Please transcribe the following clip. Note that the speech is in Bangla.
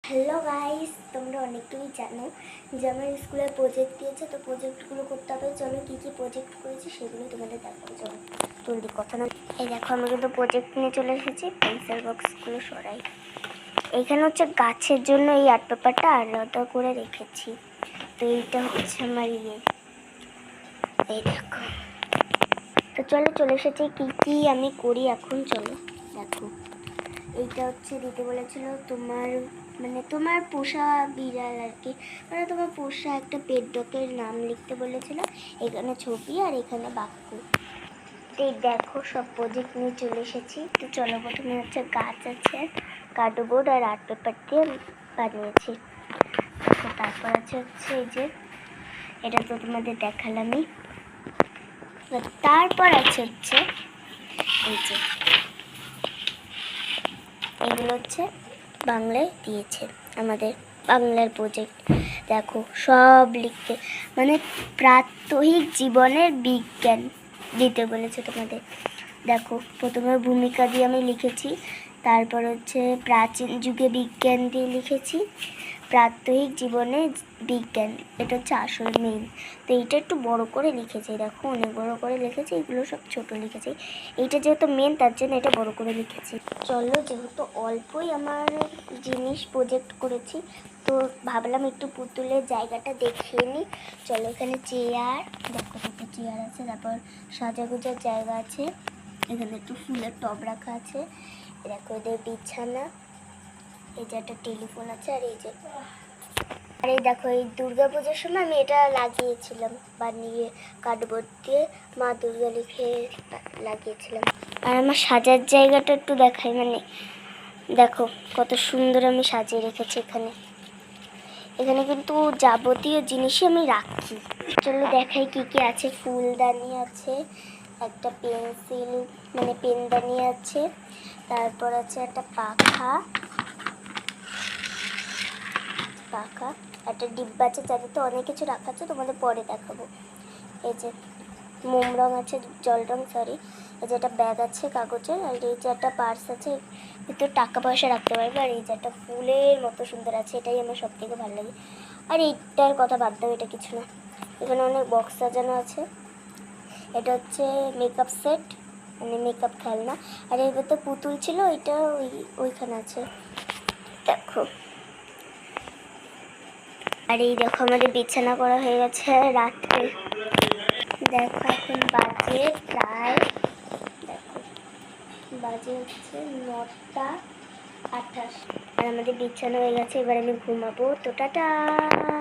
হ্যালো গাইস, তোমরা অনেকেই জানো যে আমার স্কুলে প্রজেক্ট দিয়েছে, তো প্রজেক্টগুলো করতে হবে। চলো কী কী প্রজেক্ট করেছি সেগুলো তোমাদের দেখো। চলো জলদি কথা না, এই দেখো আমরা কিন্তু প্রজেক্ট নিয়ে চলে এসেছি। পেন্সিল বক্সগুলো সরাই। এইখানে হচ্ছে গাছের জন্য এই আর্ট পেপারটা আলাদা করে রেখেছি। তো এইটা হচ্ছে আমার এই দেখো। তো চলে এসেছি কী কী আমি করি এখন। চলো দেখো, এইটা হচ্ছে দিতে বলেছিল তোমার পোষা বিড়াল আর কি, মানে তোমার পোষা একটা পেট ডগের নাম লিখতে বলেছিল। এখানে ছবি আর এখানে বাক্য। তো দেখো সব প্রজেক্ট নিয়ে চলে এসেছি। তো চলো, প্রথমে হচ্ছে গাছ আছে, কার্ডবোর্ড আর আর্ট পেপার দিয়ে বানিয়েছি। তো তারপর হচ্ছে এই যে এটা তো তোমাদের দেখালামই। তারপর হচ্ছে এই যে এগুলো হচ্ছে বাংলায় দিয়েছে, আমাদের বাংলার প্রজেক্ট। দেখো সব লিখতে, মানে প্রাত্যহিক জীবনের বিজ্ঞান দিতে বলেছে তোমাদের। দেখো প্রথমে ভূমিকা দিয়ে আমি লিখেছি, তারপর হচ্ছে প্রাচীন যুগে বিজ্ঞান দিয়ে লিখেছি, প্রাত্যহিক জীবনে বিজ্ঞান, এটা হচ্ছে আসল মেইন। তো এইটা একটু বড় করে লিখেছি, দেখো অনেক বড় করে লিখেছি, এগুলো সব ছোট লিখেছি। এইটা যেহেতু মেন তার জন্য এটা বড় করে লিখেছি। চলো, যেহেতু অল্পই আমার জিনিস প্রজেক্ট করেছি, তো ভাবলাম একটু পুতুলের জায়গাটা দেখিয়ে নিই। চলো, এখানে চেয়ার, দেখো দুটো চেয়ার আছে, তারপর সাজাগোজার জায়গা আছে, এখানে একটু ফুলের টব রাখা আছে, দেখো এদের বিছানা, এই যে একটা টেলিফোন আছে, আর এই দেখো এই দুর্গা পুজোর সময় আমি এটা লাগিয়েছিলাম, বানিয়ে কার্ডবোর্ড দিয়ে মা দুর্গা লিখে লাগিয়েছিলাম। আর আমার সাজার জায়গাটা একটু দেখাই, মানে দেখো কত সুন্দর আমি সাজিয়ে রেখেছি। এখানে কিন্তু যাবতীয় জিনিসই আমি রাখি। চলো দেখাই কি কি আছে। ফুলদানি আছে, একটা পেন্সিল মানে পেনদানি আছে, তারপর আছে একটা পাখা, একটা ডিব্বা আছে, যাতে তো অনেক কিছু রাখা আছে, তোমাদের পরে দেখাবো। এই যে মোম রং আছে, জল রং সরি, এই যে একটা ব্যাগ আছে কাগজের, আর এই যে একটা পার্স আছে, ভিতরে টাকা পয়সা রাখতে পারবে, আর এই যে একটা ফুলের মতো সুন্দর আছে, এটাই আমার সব থেকে ভালো লাগে। আর এইটার কথা বাদ দাও, এটা কিছু না। এখানে অনেক বক্স সাজানো আছে, এটা হচ্ছে মেকআপ সেট, মানে মেকআপ খেলনা। আর এর ভেতরে পুতুল ছিল, ওইটা ওইখানে আছে, দেখো। আর এই দেখো আমাদের বিছানা করা হয়ে গেছে রাত্রে। দেখো এখন বাজে প্রায়, দেখো বাজে হচ্ছে 9টা 28, আর আমাদের বিছানা হয়ে গেছে। এবার আমি ঘুমাবো। তো টাটা।